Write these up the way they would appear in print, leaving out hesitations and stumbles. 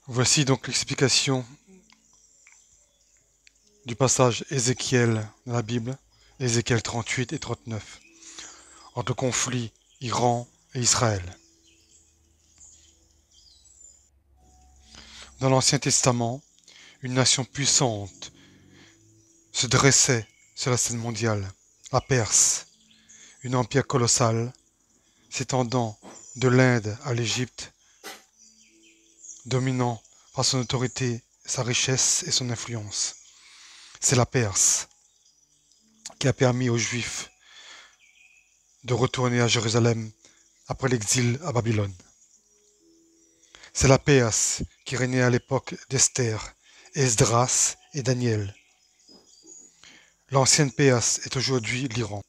Voici donc l'explication du passage Ézéchiel dans la Bible, Ézéchiel 38 et 39, entre le conflit Iran et Israël. Dans l'Ancien Testament, une nation puissante se dressait sur la scène mondiale, la Perse, un empire colossal s'étendant de l'Inde à l'Égypte, dominant par son autorité, sa richesse et son influence. C'est la Perse qui a permis aux Juifs de retourner à Jérusalem après l'exil à Babylone. C'est la Perse qui régnait à l'époque d'Esther, Esdras et Daniel. L'ancienne Perse est aujourd'hui l'Iran,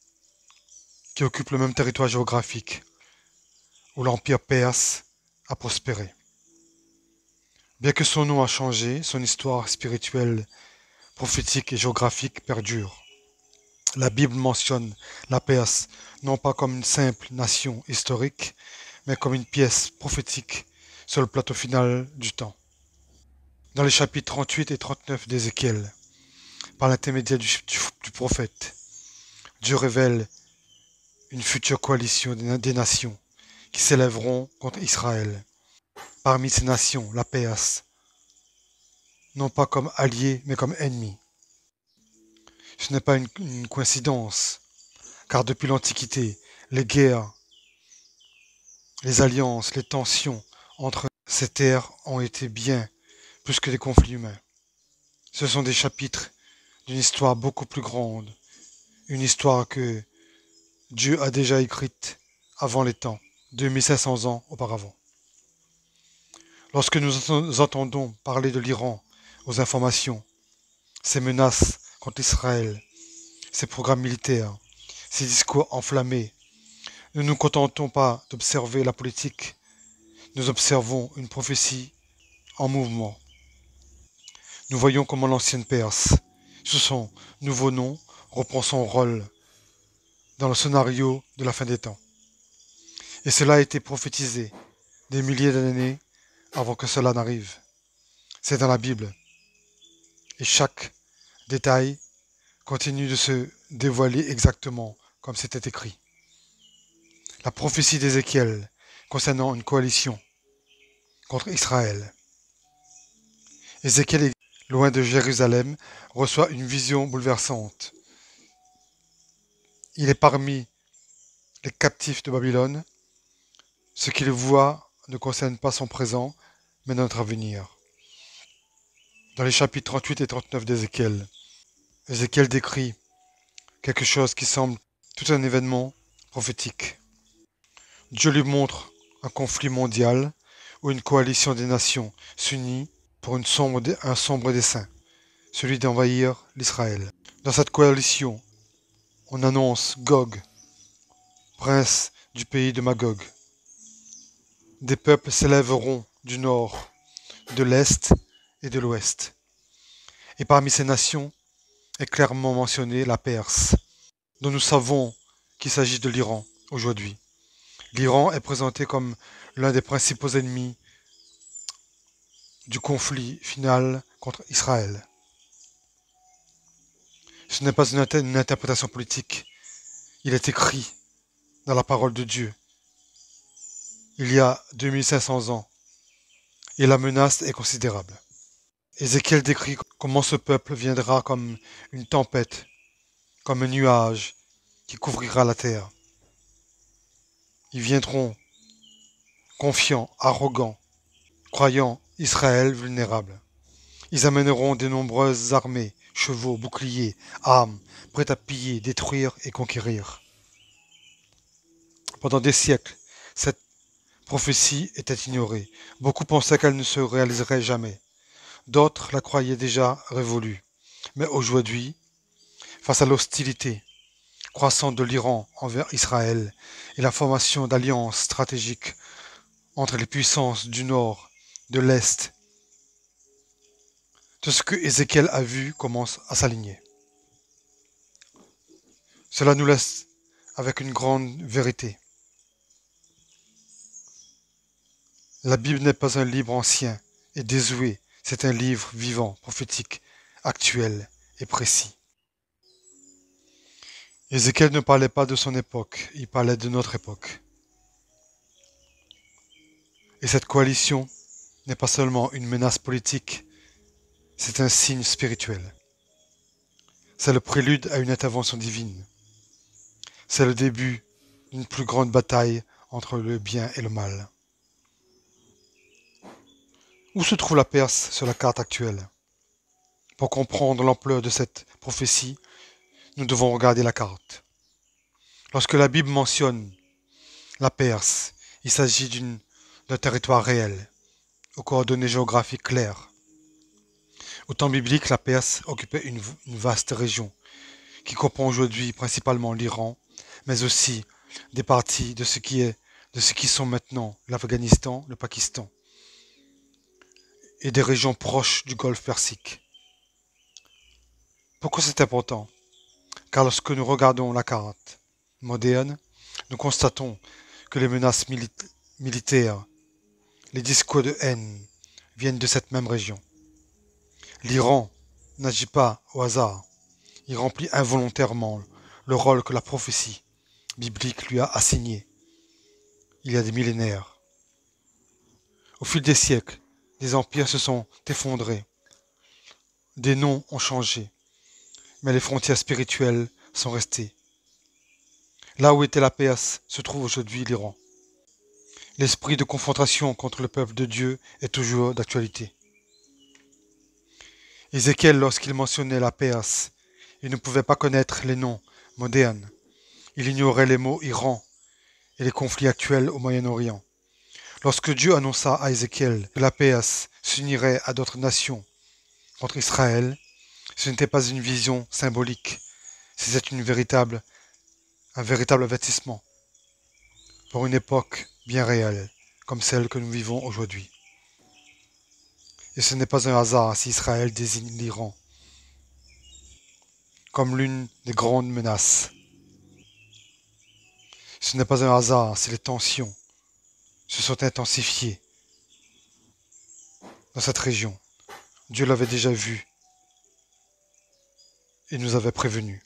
qui occupe le même territoire géographique où l'empire perse a prospéré. Bien que son nom a changé, son histoire spirituelle, prophétique et géographique perdure. La Bible mentionne la Perse non pas comme une simple nation historique, mais comme une pièce prophétique sur le plateau final du temps. Dans les chapitres 38 et 39 d'Ézéchiel, par l'intermédiaire du prophète, Dieu révèle une future coalition des nations qui s'élèveront contre Israël. Parmi ces nations, la Perse, non pas comme alliés, mais comme ennemis. Ce n'est pas une coïncidence, car depuis l'Antiquité, les guerres, les alliances, les tensions entre ces terres ont été bien plus que des conflits humains. Ce sont des chapitres d'une histoire beaucoup plus grande, une histoire que Dieu a déjà écrite avant les temps, 2500 ans auparavant. Lorsque nous entendons parler de l'Iran aux informations, ses menaces contre Israël, ses programmes militaires, ses discours enflammés, nous ne nous contentons pas d'observer la politique, nous observons une prophétie en mouvement. Nous voyons comment l'ancienne Perse, sous son nouveau nom, reprend son rôle dans le scénario de la fin des temps. Et cela a été prophétisé des milliers d'années avant que cela n'arrive. C'est dans la Bible. Et chaque détail continue de se dévoiler exactement comme c'était écrit. La prophétie d'Ézéchiel concernant une coalition contre Israël. Ézéchiel, loin de Jérusalem, reçoit une vision bouleversante. Il est parmi les captifs de Babylone. Ce qu'il voit ne concerne pas son présent, mais notre avenir. Dans les chapitres 38 et 39 d'Ézéchiel, Ézéchiel décrit quelque chose qui semble tout un événement prophétique. Dieu lui montre un conflit mondial où une coalition des nations s'unit pour un sombre dessein, celui d'envahir l'Israël. Dans cette coalition, on annonce Gog, prince du pays de Magog. Des peuples s'élèveront du nord, de l'est et de l'ouest. Et parmi ces nations est clairement mentionnée la Perse, dont nous savons qu'il s'agit de l'Iran aujourd'hui. L'Iran est présenté comme l'un des principaux ennemis du conflit final contre Israël. Ce n'est pas une interprétation politique, il est écrit dans la parole de Dieu il y a 2500 ans, et la menace est considérable. Ézéchiel décrit comment ce peuple viendra comme une tempête, comme un nuage qui couvrira la terre. Ils viendront confiants, arrogants, croyant Israël vulnérable. Ils amèneront de nombreuses armées, chevaux, boucliers, armes, prêtes à piller, détruire et conquérir. Pendant des siècles, cette prophétie était ignorée. Beaucoup pensaient qu'elle ne se réaliserait jamais. D'autres la croyaient déjà révolue. Mais aujourd'hui, face à l'hostilité croissante de l'Iran envers Israël et la formation d'alliances stratégiques entre les puissances du Nord, de l'Est, tout ce que Ézéchiel a vu commence à s'aligner. Cela nous laisse avec une grande vérité. La Bible n'est pas un livre ancien et désuet. C'est un livre vivant, prophétique, actuel et précis. Ézéchiel ne parlait pas de son époque, il parlait de notre époque. Et cette coalition n'est pas seulement une menace politique, c'est un signe spirituel. C'est le prélude à une intervention divine. C'est le début d'une plus grande bataille entre le bien et le mal. Où se trouve la Perse sur la carte actuelle? Pour comprendre l'ampleur de cette prophétie, nous devons regarder la carte. Lorsque la Bible mentionne la Perse, il s'agit d'un territoire réel, aux coordonnées géographiques claires. Au temps biblique, la Perse occupait une vaste région qui comprend aujourd'hui principalement l'Iran, mais aussi des parties de ce qui sont maintenant l'Afghanistan, le Pakistan, et des régions proches du Golfe Persique. Pourquoi c'est important? Car lorsque nous regardons la carte moderne, nous constatons que les menaces militaires, les discours de haine viennent de cette même région. L'Iran n'agit pas au hasard, il remplit involontairement le rôle que la prophétie biblique lui a assigné il y a des millénaires. Au fil des siècles, des empires se sont effondrés, des noms ont changé, mais les frontières spirituelles sont restées. Là où était la Perse se trouve aujourd'hui l'Iran. L'esprit de confrontation contre le peuple de Dieu est toujours d'actualité. Ézéchiel, lorsqu'il mentionnait la Perse, il ne pouvait pas connaître les noms modernes. Il ignorait les mots Iran et les conflits actuels au Moyen-Orient. Lorsque Dieu annonça à Ézéchiel que la Perse s'unirait à d'autres nations contre Israël, ce n'était pas une vision symbolique, c'était un véritable avertissement pour une époque bien réelle, comme celle que nous vivons aujourd'hui. Et ce n'est pas un hasard si Israël désigne l'Iran comme l'une des grandes menaces. Ce n'est pas un hasard si les tensions se sont intensifiées dans cette région. Dieu l'avait déjà vu et nous avait prévenu.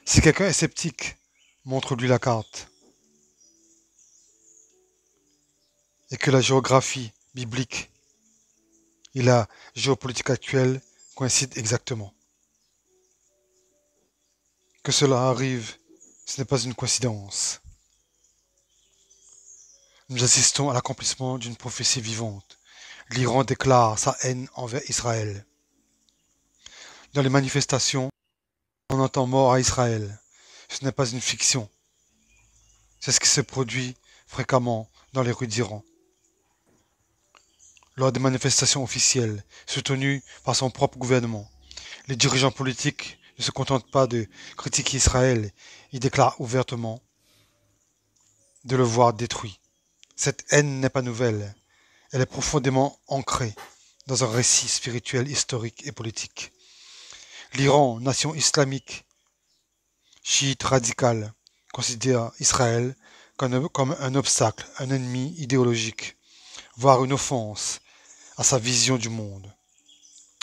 Si quelqu'un est sceptique, montre-lui la carte. Et que la géographie biblique et la géopolitique actuelle coïncident exactement. Que cela arrive, ce n'est pas une coïncidence. Nous assistons à l'accomplissement d'une prophétie vivante. L'Iran déclare sa haine envers Israël. Dans les manifestations, on entend mort à Israël. Ce n'est pas une fiction. C'est ce qui se produit fréquemment dans les rues d'Iran. Lors des manifestations officielles, soutenues par son propre gouvernement, les dirigeants politiques ne se contentent pas de critiquer Israël, ils déclarent ouvertement de le voir détruit. Cette haine n'est pas nouvelle, elle est profondément ancrée dans un récit spirituel, historique et politique. L'Iran, nation islamique, chiite radicale, considère Israël comme un obstacle, un ennemi idéologique, voire une offense à sa vision du monde.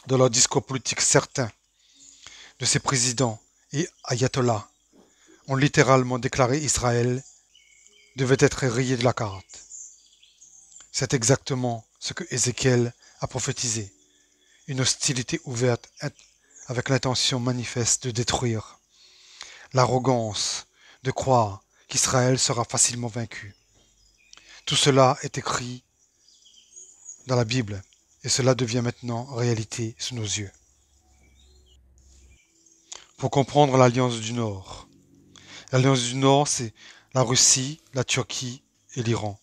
Dans leur discours politique, certains de ses présidents et ayatollahs ont littéralement déclaré Israël devait être rayé de la carte. C'est exactement ce que Ézéchiel a prophétisé, une hostilité ouverte avec l'intention manifeste de détruire, l'arrogance de croire qu'Israël sera facilement vaincu. Tout cela est écrit dans la Bible et cela devient maintenant réalité sous nos yeux. Pour comprendre l'Alliance du Nord, l'Alliance du Nord, c'est la Russie, la Turquie et l'Iran.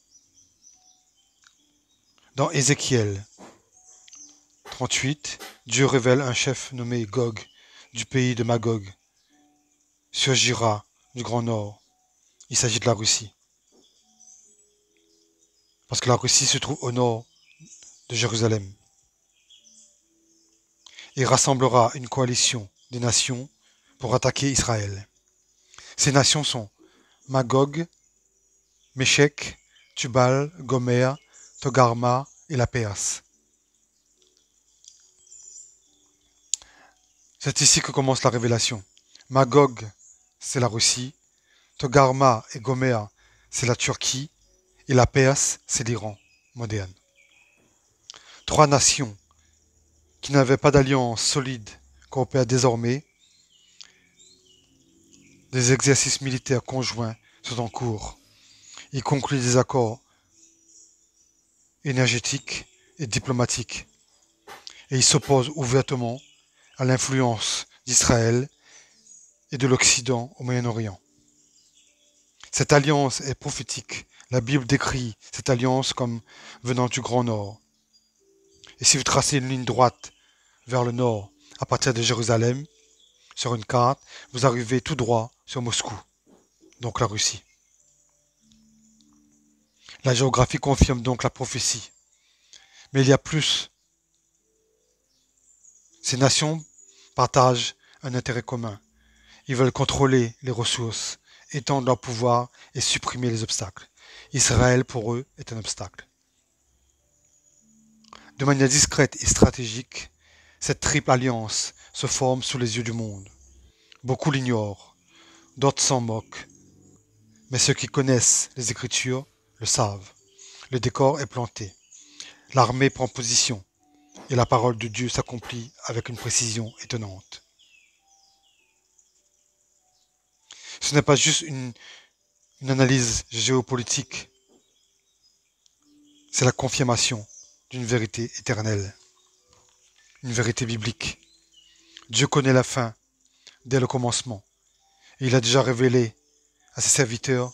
Dans Ézéchiel 38, Dieu révèle un chef nommé Gog, du pays de Magog, surgira du Grand Nord. Il s'agit de la Russie. Parce que la Russie se trouve au nord de Jérusalem. Il rassemblera une coalition des nations pour attaquer Israël. Ces nations sont Magog, Méshek, Tubal, Gomer, Togarma et la Perse. C'est ici que commence la révélation. Magog, c'est la Russie. Togarma et Gomer, c'est la Turquie. Et la Perse, c'est l'Iran moderne. Trois nations qui n'avaient pas d'alliance solide coopèrent désormais. Des exercices militaires conjoints sont en cours. Ils concluent des accords énergétiques et diplomatiques. Et ils s'opposent ouvertement à l'influence d'Israël et de l'Occident au Moyen-Orient. Cette alliance est prophétique. La Bible décrit cette alliance comme venant du Grand Nord. Et si vous tracez une ligne droite vers le nord à partir de Jérusalem, sur une carte, vous arrivez tout droit sur Moscou, donc la Russie. La géographie confirme donc la prophétie. Mais il y a plus. Ces nations partagent un intérêt commun. Ils veulent contrôler les ressources, étendre leur pouvoir et supprimer les obstacles. Israël, pour eux, est un obstacle. De manière discrète et stratégique, cette triple alliance se forme sous les yeux du monde. Beaucoup l'ignorent, d'autres s'en moquent, mais ceux qui connaissent les Écritures le savent. Le décor est planté, l'armée prend position, et la parole de Dieu s'accomplit avec une précision étonnante. Ce n'est pas juste une analyse géopolitique, c'est la confirmation d'une vérité éternelle, une vérité biblique. Dieu connaît la fin dès le commencement, et il a déjà révélé à ses serviteurs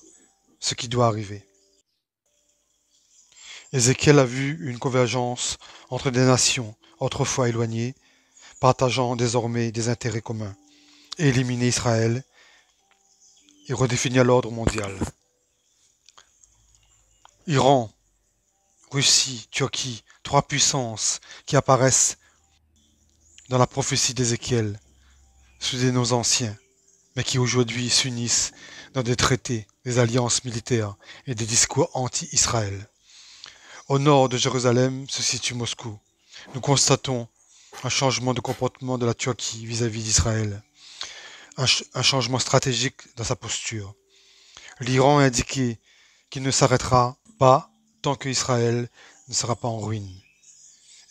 ce qui doit arriver. Ézéchiel a vu une convergence entre des nations autrefois éloignées, partageant désormais des intérêts communs, et éliminer Israël et redéfinir l'ordre mondial. Iran, Russie, Turquie, trois puissances qui apparaissent dans la prophétie d'Ézéchiel sous des noms anciens, mais qui aujourd'hui s'unissent dans des traités, des alliances militaires et des discours anti-Israël. Au nord de Jérusalem se situe Moscou. Nous constatons un changement de comportement de la Turquie vis-à-vis d'Israël, un changement stratégique dans sa posture. L'Iran a indiqué qu'il ne s'arrêtera pas tant qu'Israël ne sera pas en ruine.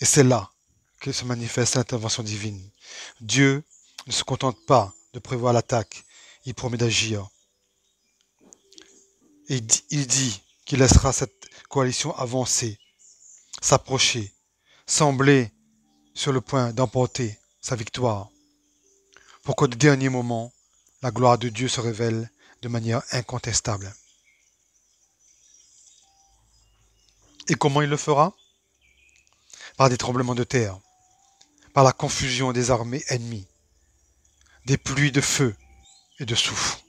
Et c'est là que se manifeste l'intervention divine. Dieu ne se contente pas de prévoir l'attaque, il promet d'agir. Et il dit qu'il laissera cette coalition avancer, s'approcher, sembler sur le point d'emporter sa victoire, pour qu'au dernier moment, la gloire de Dieu se révèle de manière incontestable. Et comment il le fera? Par des tremblements de terre, par la confusion des armées ennemies, des pluies de feu et de soufre.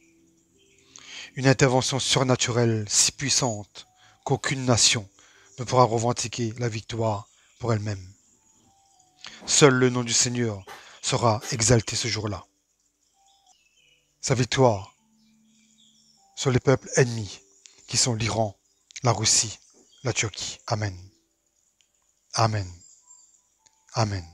Une intervention surnaturelle si puissante qu'aucune nation ne pourra revendiquer la victoire pour elle-même. Seul le nom du Seigneur sera exalté ce jour-là. Sa victoire sur les peuples ennemis qui sont l'Iran, la Russie, la Turquie. Amen. Amen. Amen.